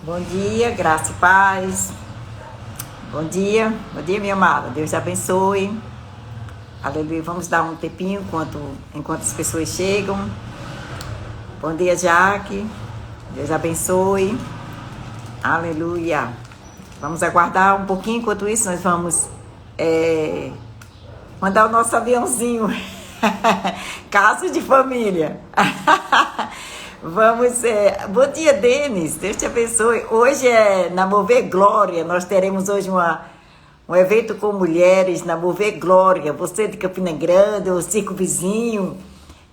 Bom dia, graça e paz. Bom dia, minha amada. Deus te abençoe. Aleluia. Vamos dar um tempinho enquanto as pessoas chegam. Bom dia, Jaque. Deus abençoe. Aleluia. Vamos aguardar um pouquinho. Enquanto isso, nós vamos mandar o nosso aviãozinho. Caso de família. Vamos, bom dia, Denis, Deus te abençoe. Hoje é na Mover Glória, nós teremos hoje um evento com mulheres na Mover Glória. Você de Campina Grande, o Circo Vizinho,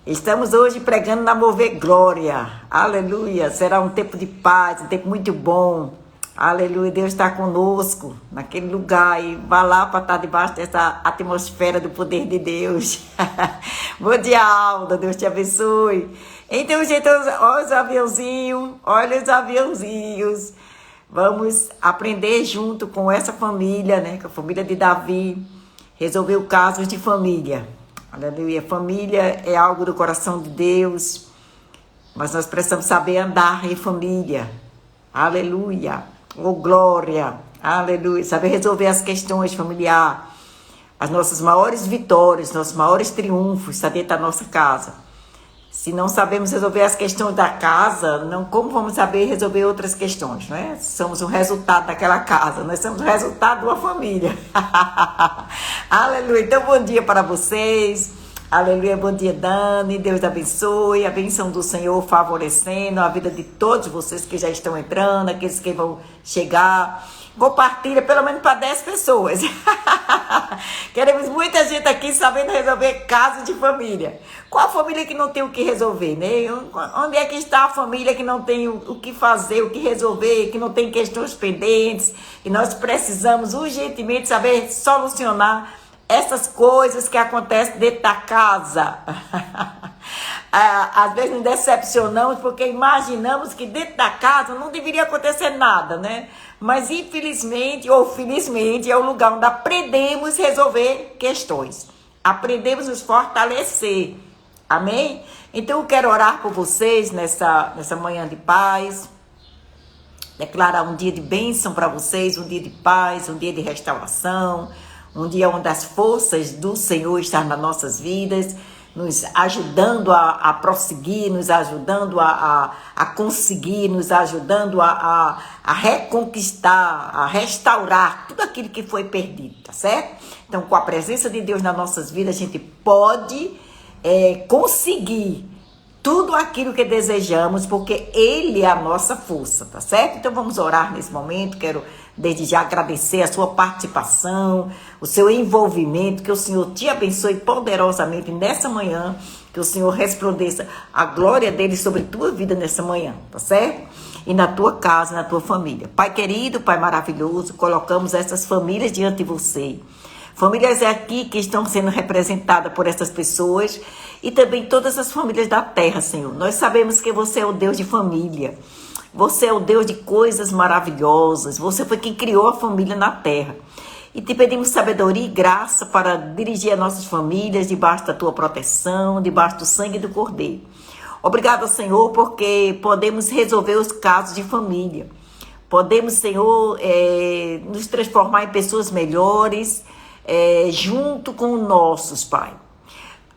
estamos hoje pregando na Mover Glória, aleluia. Será um tempo de paz, um tempo muito bom, aleluia. Deus está conosco naquele lugar e vá lá para estar debaixo dessa atmosfera do poder de Deus. Bom dia, Alda, Deus te abençoe. Então, gente, olha os aviãozinhos. Vamos aprender junto com essa família, né? Com a família de Davi, resolver casos de família. Aleluia. Família é algo do coração de Deus, mas nós precisamos saber andar em família. Aleluia. Oh, glória. Aleluia. Saber resolver as questões familiares. As nossas maiores vitórias, nossos maiores triunfos, está dentro da nossa casa. Se não sabemos resolver as questões da casa, como vamos saber resolver outras questões, não é? Somos o resultado daquela casa, nós somos o resultado de uma família. Aleluia. Então, bom dia para vocês. Aleluia. Bom dia, Dani. Deus abençoe. A bênção do Senhor favorecendo a vida de todos vocês que já estão entrando, aqueles que vão chegar. Compartilha pelo menos para 10 pessoas. Queremos muita gente aqui sabendo resolver casos de família. Qual a família que não tem o que resolver, né? Onde é que está a família que não tem o que fazer, o que resolver, que não tem questões pendentes? E nós precisamos urgentemente saber solucionar essas coisas que acontecem dentro da casa. Às vezes nos decepcionamos porque imaginamos que dentro da casa não deveria acontecer nada, né? Mas infelizmente ou felizmente é o lugar onde aprendemos a resolver questões. Aprendemos a nos fortalecer. Amém? Então eu quero orar por vocês nessa manhã de paz. Declarar um dia de bênção para vocês, um dia de paz, um dia de restauração. Um dia onde as forças do Senhor estão nas nossas vidas, nos ajudando a prosseguir, nos ajudando a conseguir, nos ajudando a reconquistar, a restaurar tudo aquilo que foi perdido, tá certo? Então, com a presença de Deus nas nossas vidas, a gente pode conseguir tudo aquilo que desejamos, porque Ele é a nossa força, tá certo? Então, vamos orar nesse momento. Quero desde já agradecer a sua participação, o seu envolvimento, que o Senhor te abençoe poderosamente nessa manhã, que o Senhor resplandeça a glória dele sobre a tua vida nessa manhã, tá certo? E na tua casa, na tua família. Pai querido, Pai maravilhoso, colocamos essas famílias diante de você. Famílias aqui que estão sendo representadas por essas pessoas e também todas as famílias da terra, Senhor. Nós sabemos que você é o Deus de família. Você é o Deus de coisas maravilhosas. Você foi quem criou a família na terra. E te pedimos sabedoria e graça para dirigir as nossas famílias debaixo da tua proteção, debaixo do sangue do Cordeiro. Obrigado, Senhor, porque podemos resolver os casos de família. Podemos, Senhor, nos transformar em pessoas melhores, junto com os nossos, Pai.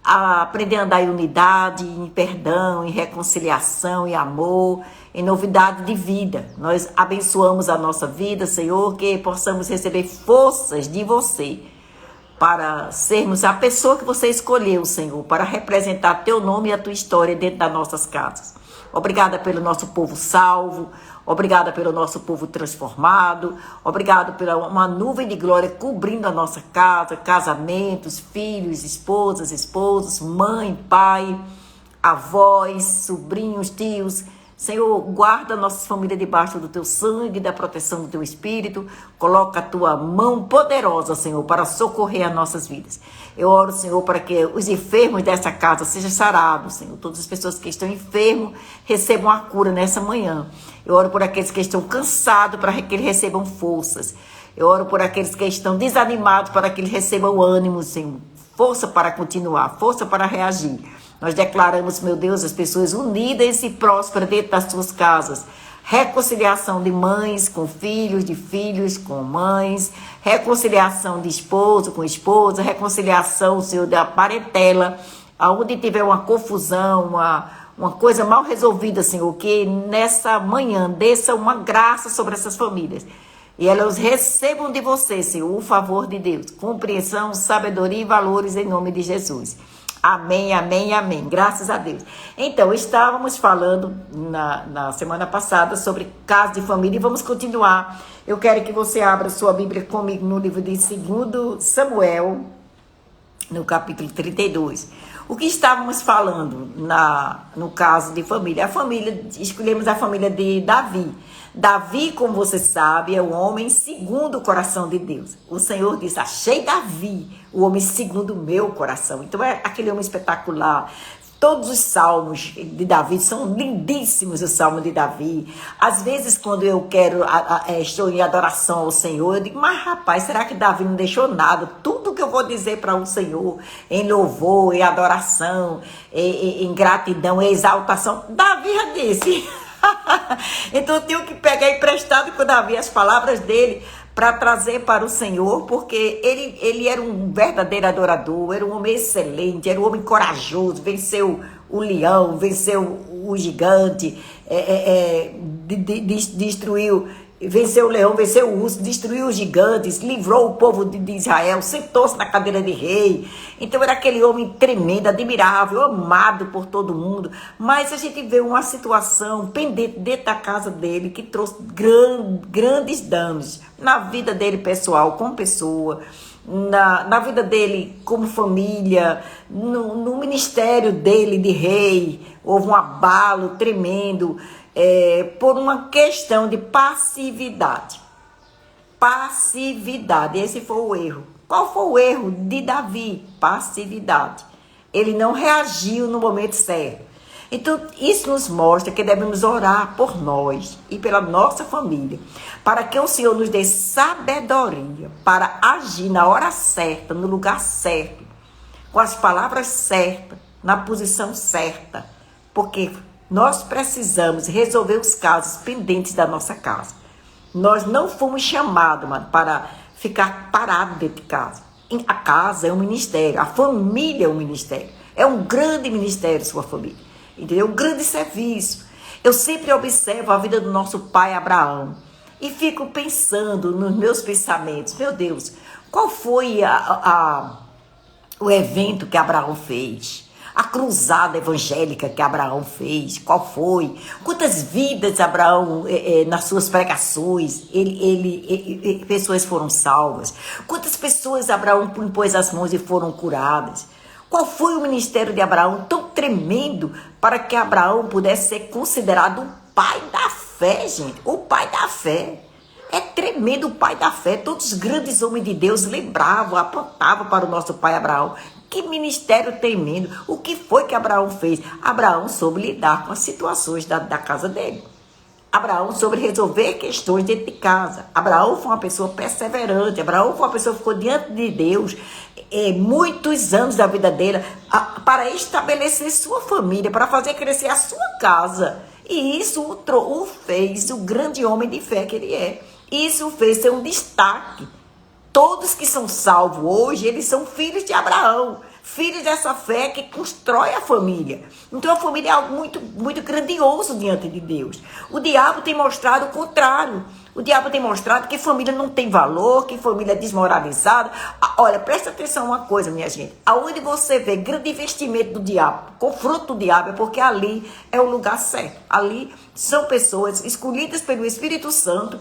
Aprender a andar em unidade, em perdão, em reconciliação, em amor, em novidade de vida. Nós abençoamos a nossa vida, Senhor, que possamos receber forças de você para sermos a pessoa que você escolheu, Senhor, para representar teu nome e a tua história dentro das nossas casas. Obrigada pelo nosso povo salvo, obrigada pelo nosso povo transformado, obrigado pela uma nuvem de glória cobrindo a nossa casa, casamentos, filhos, esposas, esposos, mãe, pai, avós, sobrinhos, tios. Senhor, guarda nossas famílias debaixo do teu sangue, da proteção do teu espírito. Coloca a tua mão poderosa, Senhor, para socorrer as nossas vidas. Eu oro, Senhor, para que os enfermos dessa casa sejam sarados, Senhor. Todas as pessoas que estão enfermos recebam a cura nessa manhã. Eu oro por aqueles que estão cansados para que eles recebam forças. Eu oro por aqueles que estão desanimados para que eles recebam ânimo, Senhor. Força para continuar, força para reagir. Nós declaramos, meu Deus, as pessoas unidas e prósperas dentro das suas casas, reconciliação de mães com filhos, de filhos com mães, reconciliação de esposo com esposa, reconciliação, Senhor, da parentela, aonde tiver uma confusão, uma coisa mal resolvida, Senhor, que nessa manhã desça uma graça sobre essas famílias. E elas recebam de você, Senhor, o favor de Deus, compreensão, sabedoria e valores em nome de Jesus. Amém, amém, amém. Graças a Deus. Então, estávamos falando na semana passada sobre casa de família e vamos continuar. Eu quero que você abra sua Bíblia comigo no livro de 2 Samuel, no capítulo 32. O que estávamos falando no caso de família? Escolhemos a família de Davi. Davi, como você sabe, é o homem segundo o coração de Deus. O Senhor diz, achei Davi, o homem segundo o meu coração. Então é aquele homem espetacular. Todos os salmos de Davi são lindíssimos, os salmos de Davi. Às vezes, quando eu estou em adoração ao Senhor, eu digo, mas rapaz, será que Davi não deixou nada? Tudo que eu vou dizer para o Senhor, em louvor, em adoração, em gratidão, em exaltação, Davi já disse. Então eu tenho que pegar emprestado com Davi as palavras dele para trazer para o Senhor, porque ele era um verdadeiro adorador, era um homem excelente, era um homem corajoso, venceu o leão, venceu o gigante, destruiu, venceu o leão, venceu o urso, destruiu os gigantes, livrou o povo de Israel, sentou-se na cadeira de rei. Então era aquele homem tremendo, admirável, amado por todo mundo. Mas a gente vê uma situação pendente dentro da casa dele que trouxe grandes danos na vida dele pessoal, como pessoa, na vida dele como família, no ministério dele de rei. Houve um abalo tremendo. Por uma questão de passividade. Passividade, esse foi o erro. Qual foi o erro de Davi? Passividade. Ele não reagiu no momento certo. Então, isso nos mostra que devemos orar por nós e pela nossa família, para que o Senhor nos dê sabedoria para agir na hora certa, no lugar certo, com as palavras certas, na posição certa, porque nós precisamos resolver os casos pendentes da nossa casa. Nós não fomos chamados, mano, para ficar parado dentro de casa. A casa é um ministério, a família é um ministério. É um grande ministério sua família. Entendeu? Um grande serviço. Eu sempre observo a vida do nosso pai Abraão e fico pensando nos meus pensamentos. Meu Deus, qual foi o evento que Abraão fez? A cruzada evangélica que Abraão fez, qual foi? Quantas vidas Abraão, nas suas pregações, pessoas foram salvas? Quantas pessoas Abraão impôs as mãos e foram curadas? Qual foi o ministério de Abraão tão tremendo para que Abraão pudesse ser considerado o pai da fé, gente? O pai da fé. É tremendo o pai da fé. Todos os grandes homens de Deus lembravam, apontavam para o nosso pai Abraão. Que ministério tremendo. O que foi que Abraão fez? Abraão soube lidar com as situações da casa dele. Abraão soube resolver questões dentro de casa. Abraão foi uma pessoa perseverante. Abraão foi uma pessoa que ficou diante de Deus muitos anos da vida dele para estabelecer sua família, para fazer crescer a sua casa. E isso o fez o grande homem de fé que ele é. Isso o fez ser um destaque. Todos que são salvos hoje, eles são filhos de Abraão. Filhos dessa fé que constrói a família. Então a família é algo muito, muito grandioso diante de Deus. O diabo tem mostrado o contrário. O diabo tem mostrado que família não tem valor, que família é desmoralizada. Olha, presta atenção uma coisa, minha gente. Aonde você vê grande investimento do diabo, confronto do diabo, é porque ali é o lugar certo. Ali são pessoas escolhidas pelo Espírito Santo.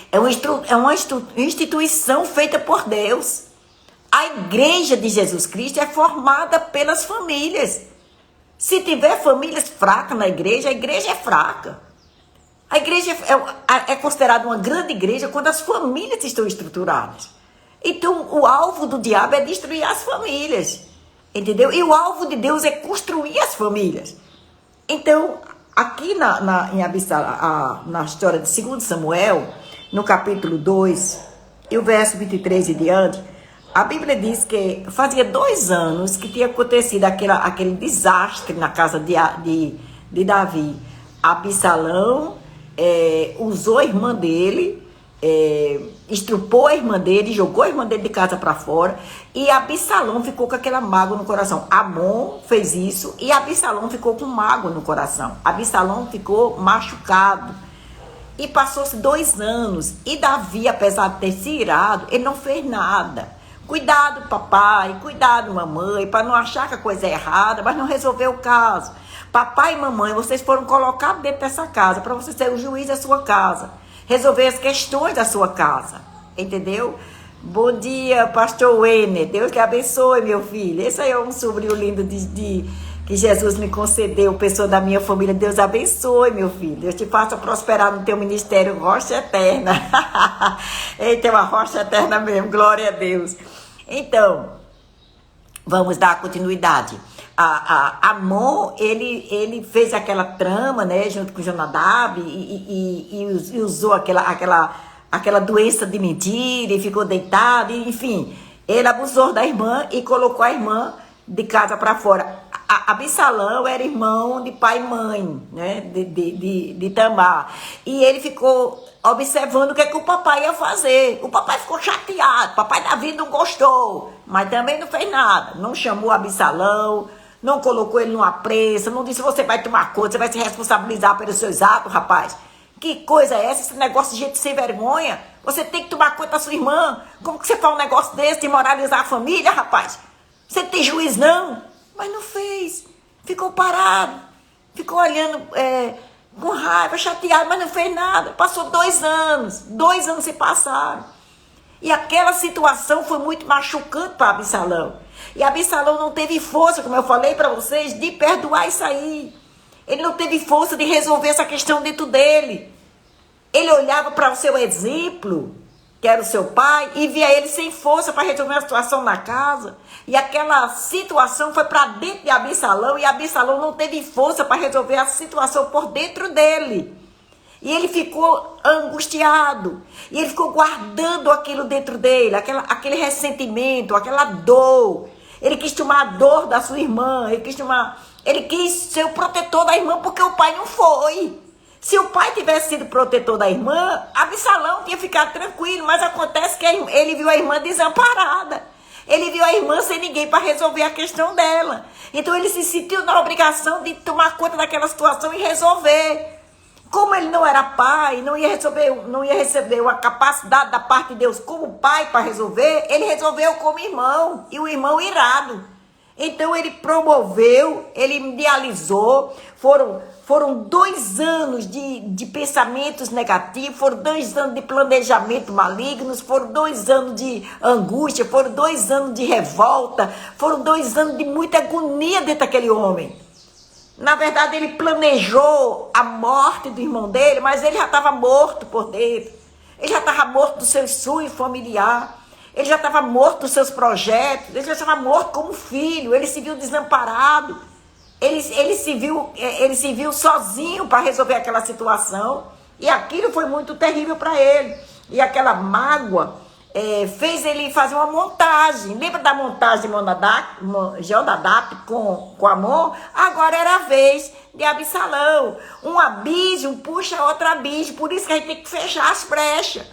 É uma instituição feita por Deus. A igreja de Jesus Cristo é formada pelas famílias. Se tiver famílias fracas na igreja, a igreja é fraca. A igreja é considerada uma grande igreja quando as famílias estão estruturadas. Então, o alvo do diabo é destruir as famílias. Entendeu? E o alvo de Deus é construir as famílias. Então, aqui na história de 2 Samuel, no capítulo 2, e o verso 23 e diante, a Bíblia diz que fazia 2 anos que tinha acontecido aquele desastre na casa de Davi. Absalão usou a irmã dele, estrupou a irmã dele, jogou a irmã dele de casa para fora, e Absalão ficou com aquela mágoa no coração. Amon fez isso e Absalão ficou com mágoa no coração. Absalão ficou machucado. E passou-se 2 anos. E Davi, apesar de ter se irado, ele não fez nada. Cuidado, papai, cuidado, mamãe, para não achar que a coisa é errada, mas não resolveu o caso. Papai e mamãe, vocês foram colocados dentro dessa casa para você ser o juiz da sua casa, resolver as questões da sua casa, entendeu? Bom dia, pastor Wenner, Deus que abençoe, meu filho. Esse aí é um sobrinho lindo que Jesus me concedeu, pessoa da minha família. Deus abençoe, meu filho. Deus te faça prosperar no teu ministério, rocha eterna. Eita, é uma rocha eterna mesmo, glória a Deus. Então, vamos dar continuidade. Amon, ele fez aquela trama, né, junto com Jonadab, e usou aquela doença de mentira, e ficou deitado, enfim. Ele abusou da irmã e colocou a irmã de casa para fora. Absalão era irmão de pai e mãe, né, de Tamar. E ele ficou observando o que o papai ia fazer. O papai ficou chateado, o papai Davi não gostou, mas também não fez nada. Não chamou Absalão, não colocou ele numa presa, não disse: você vai tomar conta, você vai se responsabilizar pelos seus atos, rapaz. Que coisa é essa? Esse negócio de gente sem vergonha. Você tem que tomar conta da sua irmã. Como que você faz um negócio desse de moralizar a família, rapaz? Você tem juiz não? Mas não fez. Ficou parado. Ficou olhando com raiva, chateado, mas não fez nada. Passou 2 anos. 2 anos se passaram. E aquela situação foi muito machucante para Absalão. E Absalão não teve força, como eu falei para vocês, de perdoar isso aí. Ele não teve força de resolver essa questão dentro dele. Ele olhava para o seu exemplo, que era o seu pai, e via ele sem força para resolver a situação na casa. E aquela situação foi para dentro de Absalão, e Absalão não teve força para resolver a situação por dentro dele. E ele ficou angustiado, e ele ficou guardando aquilo dentro dele, aquele ressentimento, aquela dor. Ele quis tomar a dor da sua irmã, ele quis ser o protetor da irmã, porque o pai não foi. Se o pai tivesse sido protetor da irmã, Absalão tinha ficado tranquilo, mas acontece que ele viu a irmã desamparada. Ele viu a irmã sem ninguém para resolver a questão dela. Então ele se sentiu na obrigação de tomar conta daquela situação e resolver. Como ele não era pai, não ia receber uma capacidade da parte de Deus como pai para resolver, ele resolveu como irmão, e o irmão irado. Então ele promoveu, ele idealizou, foram 2 anos de pensamentos negativos, foram 2 anos de planejamento malignos, foram 2 anos de angústia, foram 2 anos de revolta, foram 2 anos de muita agonia dentro daquele homem. Na verdade, ele planejou a morte do irmão dele, mas ele já estava morto por dentro. Ele já estava morto do seu sonho familiar. Ele já estava morto dos seus projetos. Ele já estava morto como filho. Ele se viu desamparado. Ele se viu sozinho para resolver aquela situação. E aquilo foi muito terrível para ele. E aquela mágoa fez ele fazer uma montagem. Lembra da montagem de Jonadab com Amon? Agora era a vez de Absalão. Um abismo puxa outro abismo. Por isso que a gente tem que fechar as brechas.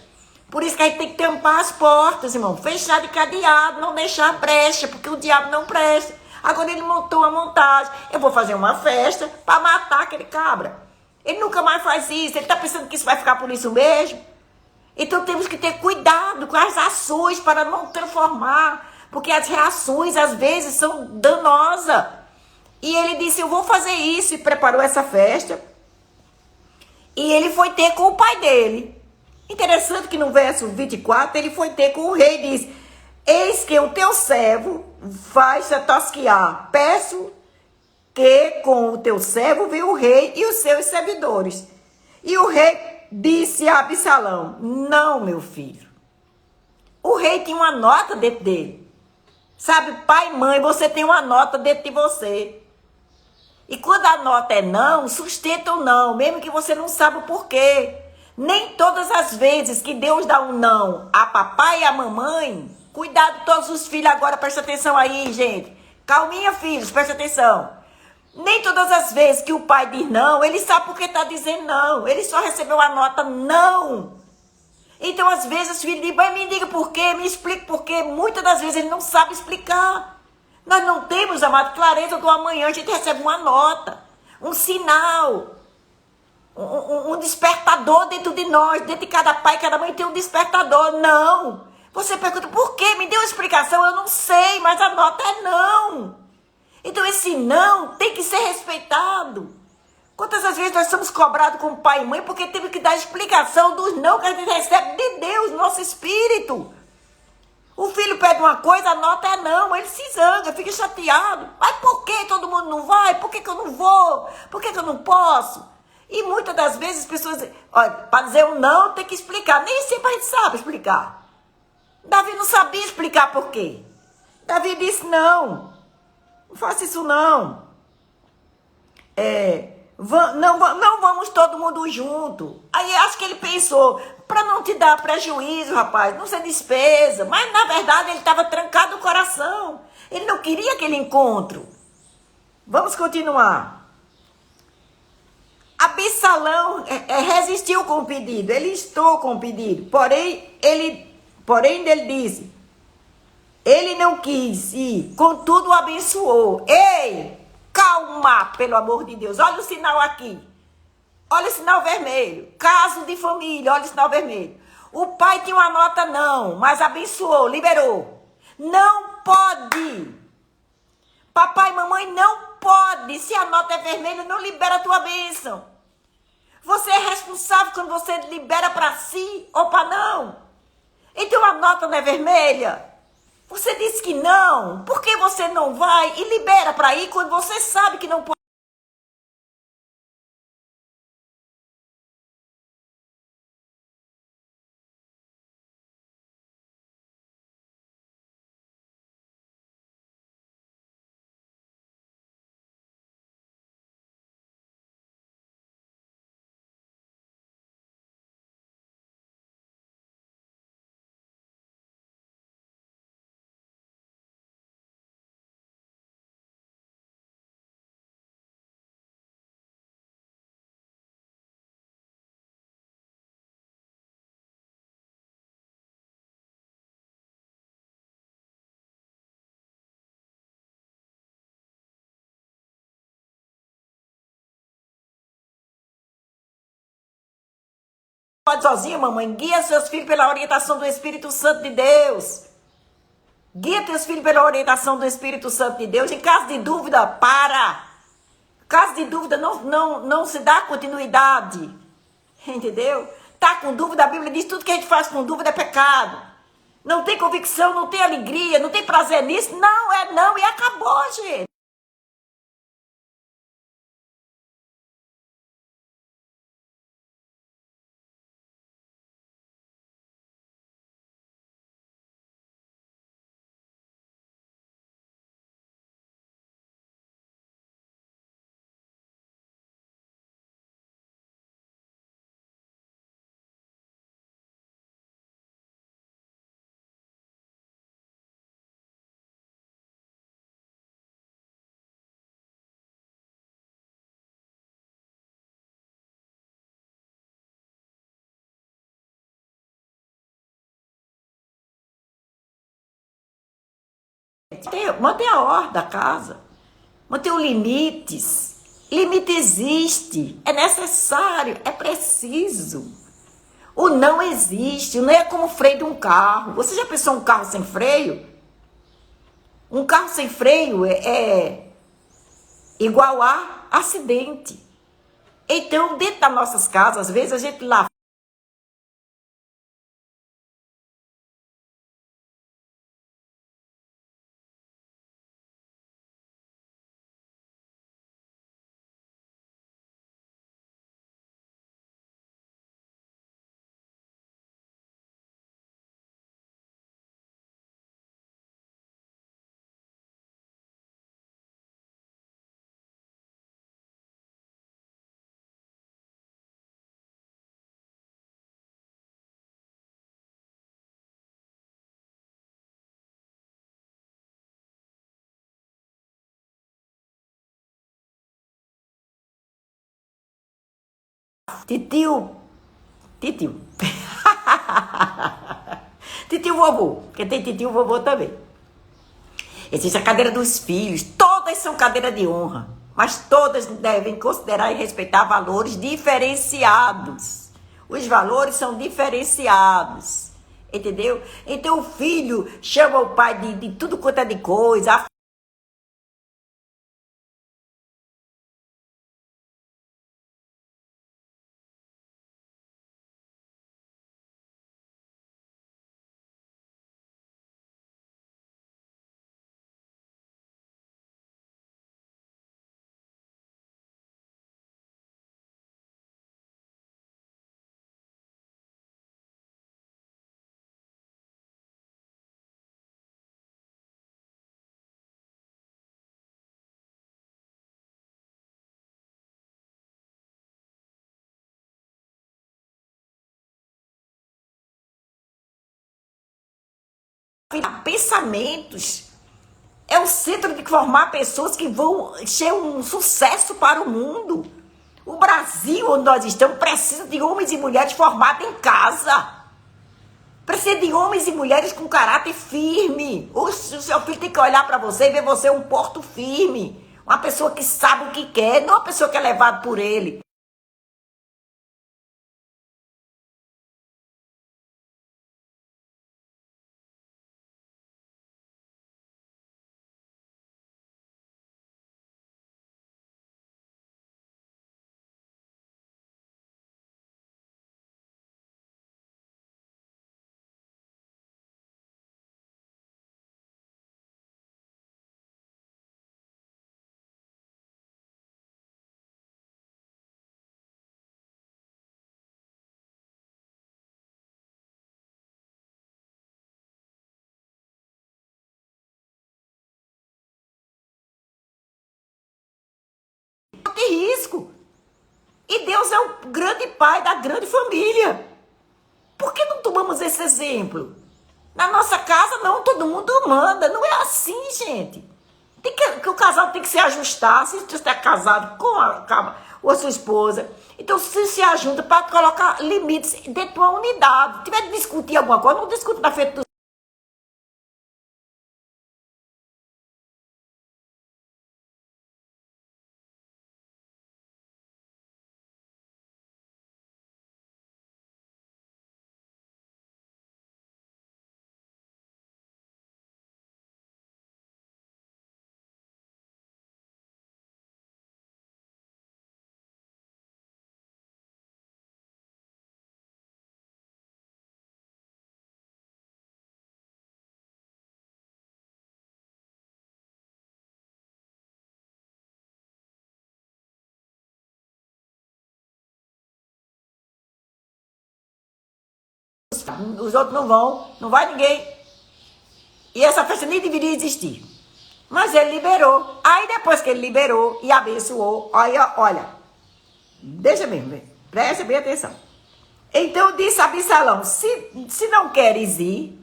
Por isso que a gente tem que tampar as portas, irmão. Fechar de cadeado, não deixar brecha, porque o diabo não presta. Agora ele montou a montagem. Eu vou fazer uma festa para matar aquele cabra. Ele nunca mais faz isso. Ele está pensando que isso vai ficar por isso mesmo. Então temos que ter cuidado com as ações para não transformar, porque as reações às vezes são danosas. E ele disse: eu vou fazer isso, e preparou essa festa. E ele foi ter com o pai dele. Interessante que no verso 24 ele foi ter com o rei e disse: eis que o teu servo faz-se tosquiar. Peço que com o teu servo venha o rei e os seus servidores. E o rei disse a Absalão: não, meu filho. O rei tinha uma nota dentro dele. Sabe, pai e mãe, você tem uma nota dentro de você. E quando a nota é não, sustenta o não, mesmo que você não saiba o porquê. Nem todas as vezes que Deus dá um não a papai e a mamãe, cuidado todos os filhos agora, presta atenção aí, gente. Calminha, filhos, presta atenção. Nem todas as vezes que o pai diz não, ele sabe por que está dizendo não. Ele só recebeu a nota não. Então, às vezes, os filhos dizem, mas me diga por quê, me explique por quê. Muitas das vezes ele não sabe explicar. Nós não temos, amado, clareza do amanhã. A gente recebe uma nota, um sinal, um despertador dentro de nós. Dentro de cada pai e cada mãe tem um despertador. Não. Você pergunta, por quê? Me dê uma explicação. Eu não sei, mas a nota é não. Então, esse não tem que ser respeitado. Quantas as vezes nós somos cobrados como pai e mãe porque temos que dar explicação dos não que a gente recebe de Deus, nosso espírito. O filho pede uma coisa, a nota é não, ele se zanga, fica chateado. Mas por que todo mundo não vai? Por que eu não vou? Por que eu não posso? E muitas das vezes as pessoas dizem, olha, para dizer um não tem que explicar. Nem sempre a gente sabe explicar. Davi não sabia explicar por quê. Davi disse não faça isso não. Não vamos todo mundo junto. Aí acho que ele pensou, para não te dar prejuízo, rapaz, não ser despesa. Mas na verdade ele estava trancado no coração. Ele não queria aquele encontro. Vamos continuar. Absalão resistiu com o pedido. Ele estou com o pedido. Porém ele disse, ele não quis ir, contudo o abençoou. Ei! Calma, pelo amor de Deus. Olha o sinal aqui. Olha o sinal vermelho. Caso de família, olha o sinal vermelho. O pai tinha uma nota não, mas abençoou, liberou. Não pode. Papai e mamãe não pode. Se a nota é vermelha, não libera a tua bênção. Você é responsável quando você libera para si ou para não. Então a nota não é vermelha. Você disse que não. Por que você não vai e libera para ir quando você sabe que não pode? Pode sozinho, mamãe. Guia seus filhos pela orientação do Espírito Santo de Deus. Guia teus filhos pela orientação do Espírito Santo de Deus. Em caso de dúvida, para. Em caso de dúvida, não se dá continuidade. Entendeu? Tá com dúvida, a Bíblia diz tudo que a gente faz com dúvida é pecado. Não tem convicção, não tem alegria, não tem prazer nisso. Não, é não e acabou, gente. Mantém a ordem da casa. Mantém limites. Limite existe. É necessário. É preciso. O não existe. Não é como o freio de um carro. Você já pensou um carro sem freio? Um carro sem freio é igual a acidente. Então, dentro das nossas casas, às vezes a gente lá Titio, titio. Titio vovô, porque tem titio vovô também. Existe a cadeira dos filhos, todas são cadeira de honra, mas todas devem considerar e respeitar valores diferenciados. Os valores são diferenciados, entendeu? Então o filho chama o pai de tudo quanto é de coisa. Pensamentos é o centro de formar pessoas que vão ser um sucesso para o mundo. O Brasil, onde nós estamos, precisa de homens e mulheres formados em casa. Precisa de homens e mulheres com caráter firme. O seu filho tem que olhar para você e ver você um porto firme. Uma pessoa que sabe o que quer, não uma pessoa que é levada por ele. Tem risco. E Deus é o grande pai da grande família. Por que não tomamos esse exemplo? Na nossa casa, não, todo mundo manda. Não é assim, gente. Que o casal tem que se ajustar. Se você está casado com a sua esposa, então se ajunta para colocar limites dentro de uma unidade. Se tiver de discutir alguma coisa, não discute na frente dos. Os outros não vão, não vai ninguém. E essa festa nem deveria existir. Mas ele liberou. Aí depois que ele liberou e abençoou, olha, deixa mesmo, presta bem atenção. Então disse Absalão, se não queres ir,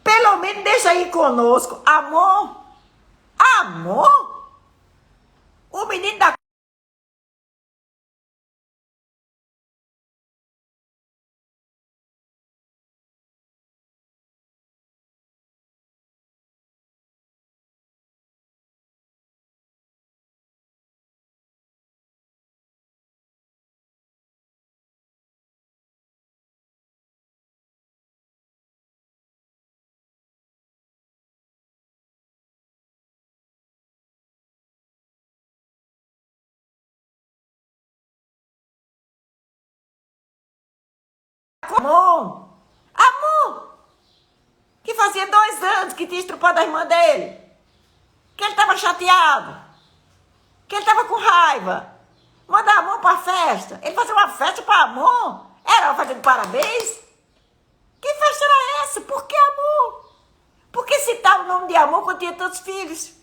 pelo menos deixa aí conosco. Amor, amor, o menino da amor, amor, que fazia 2 anos que tinha estrupado a irmã dele, que ele estava chateado, que ele estava com raiva. Mandar amor para a festa. Ele fazia uma festa para amor. Era uma festa de parabéns. Que festa era essa? Por que amor? Por que citar o nome de amor quando tinha tantos filhos?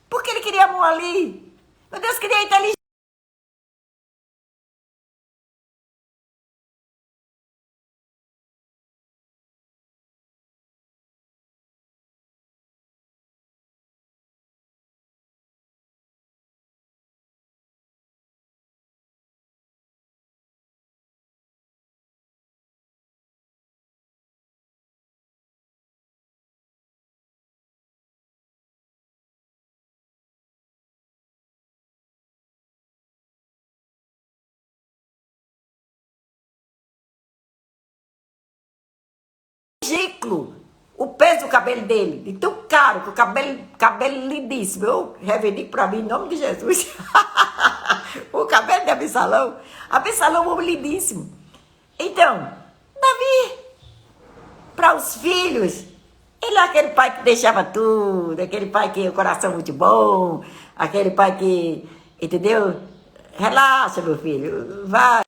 Por que ele queria amor ali? Meu Deus, queria inteligência. ridículo o peso do cabelo dele, de tão caro, que o cabelo lindíssimo. Eu reivindico para mim, em nome de Jesus. O cabelo de Absalão é um homem lindíssimo. Então, Davi, para os filhos, ele é aquele pai que deixava tudo, aquele pai que o coração muito bom, aquele pai que, entendeu? Relaxa, meu filho, vai.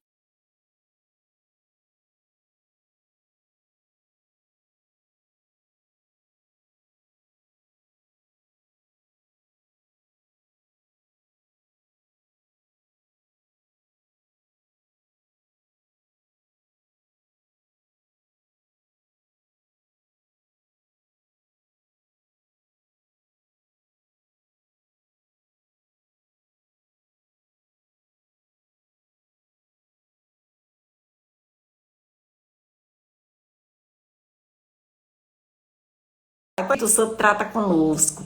O Espírito Santo trata conosco.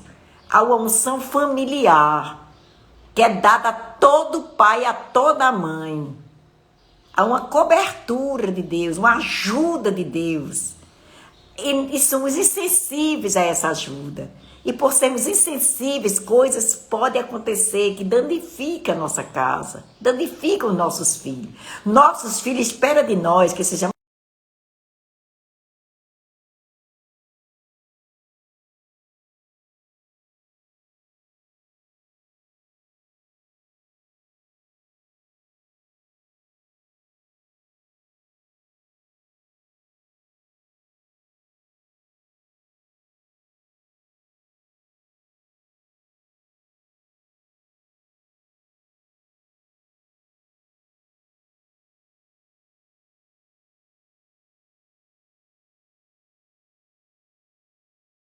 Há uma unção familiar que é dada a todo pai, a toda mãe. Há uma cobertura de Deus, uma ajuda de Deus. E somos insensíveis a essa ajuda. E por sermos insensíveis, coisas podem acontecer que danificam a nossa casa, danificam os nossos filhos. Nossos filhos esperam de nós que sejamos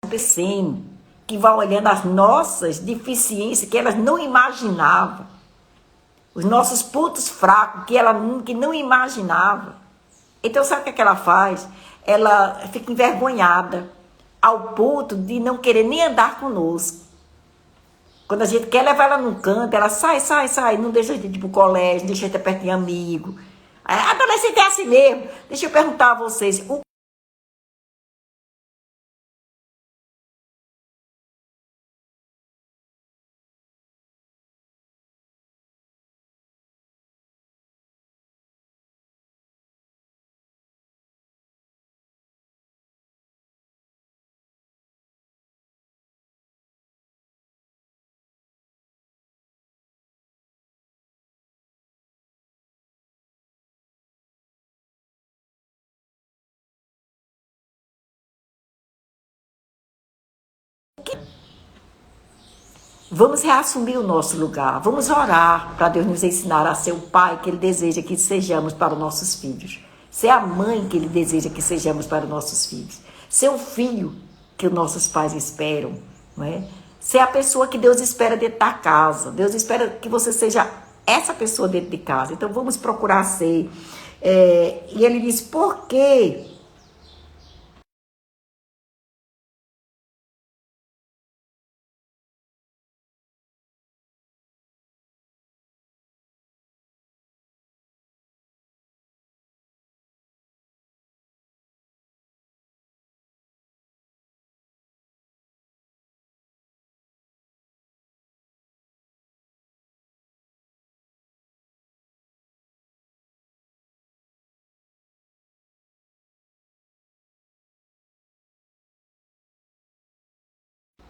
acontecendo, que vai olhando as nossas deficiências que elas não imaginavam, os nossos pontos fracos que não imaginava. Então sabe o que é que ela faz? Ela fica envergonhada ao ponto de não querer nem andar conosco. Quando a gente quer levar ela num canto, ela sai, não deixa a gente ir pro colégio, não deixa a gente perto de amigo. A adolescente é assim mesmo. Deixa eu perguntar a vocês, vamos reassumir o nosso lugar, vamos orar para Deus nos ensinar a ser o pai que Ele deseja que sejamos para os nossos filhos, ser a mãe que Ele deseja que sejamos para os nossos filhos, ser o filho que os nossos pais esperam, não é? Ser a pessoa que Deus espera dentro da casa. Deus espera que você seja essa pessoa dentro de casa. Então vamos procurar ser. E Ele diz, por quê?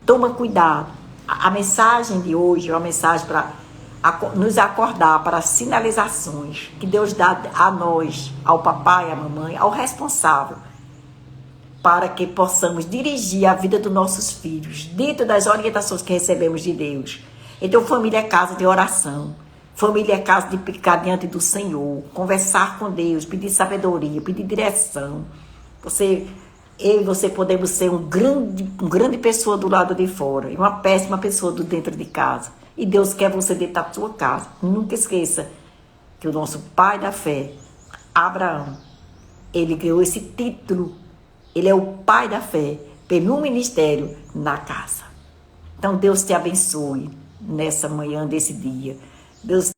Toma cuidado. A mensagem de hoje é uma mensagem para nos acordar para as sinalizações que Deus dá a nós, ao papai, à mamãe, ao responsável, para que possamos dirigir a vida dos nossos filhos dentro das orientações que recebemos de Deus. Então, família é casa de oração. Família é casa de ficar diante do Senhor, conversar com Deus, pedir sabedoria, pedir direção. Eu e você podemos ser um grande pessoa do lado de fora e uma péssima pessoa do dentro de casa. E Deus quer você dentro da sua casa. Nunca esqueça que o nosso pai da fé, Abraão, ele ganhou esse título. Ele é o pai da fé pelo ministério na casa. Então Deus te abençoe nessa manhã desse dia. Deus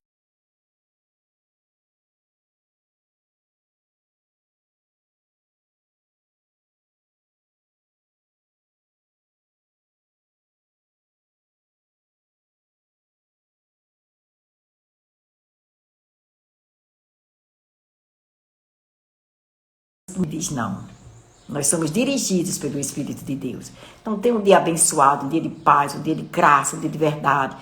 diz não. Nós somos dirigidos pelo Espírito de Deus. Então, tenha um dia abençoado, um dia de paz, um dia de graça, um dia de verdade.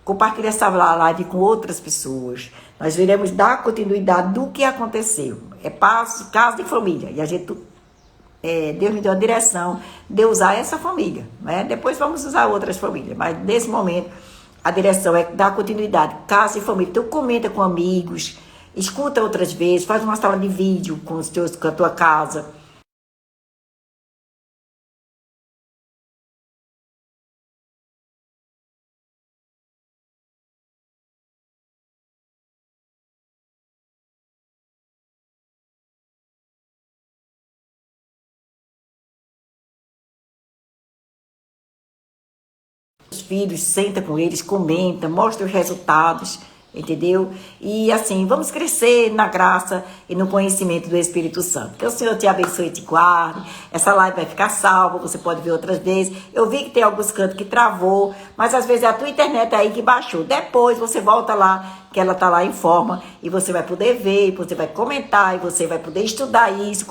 Compartilhe essa live com outras pessoas. Nós iremos dar continuidade do que aconteceu. É caso de família. E a gente, Deus me deu a direção de usar essa família. Né? Depois vamos usar outras famílias. Mas nesse momento, a direção é dar continuidade. Caso de família. Então, comenta com amigos. Escuta outras vezes. Faz uma sala de vídeo com a tua casa. Os filhos, senta com eles, comenta, mostra os resultados, entendeu? E assim, vamos crescer na graça e no conhecimento do Espírito Santo. Que o Senhor te abençoe e te guarde. Essa live vai ficar salva, você pode ver outras vezes. Eu vi que tem alguns cantos que travou, mas às vezes é a tua internet aí que baixou. Depois você volta lá, que ela tá lá em forma, e você vai poder ver, você vai comentar, e você vai poder estudar isso.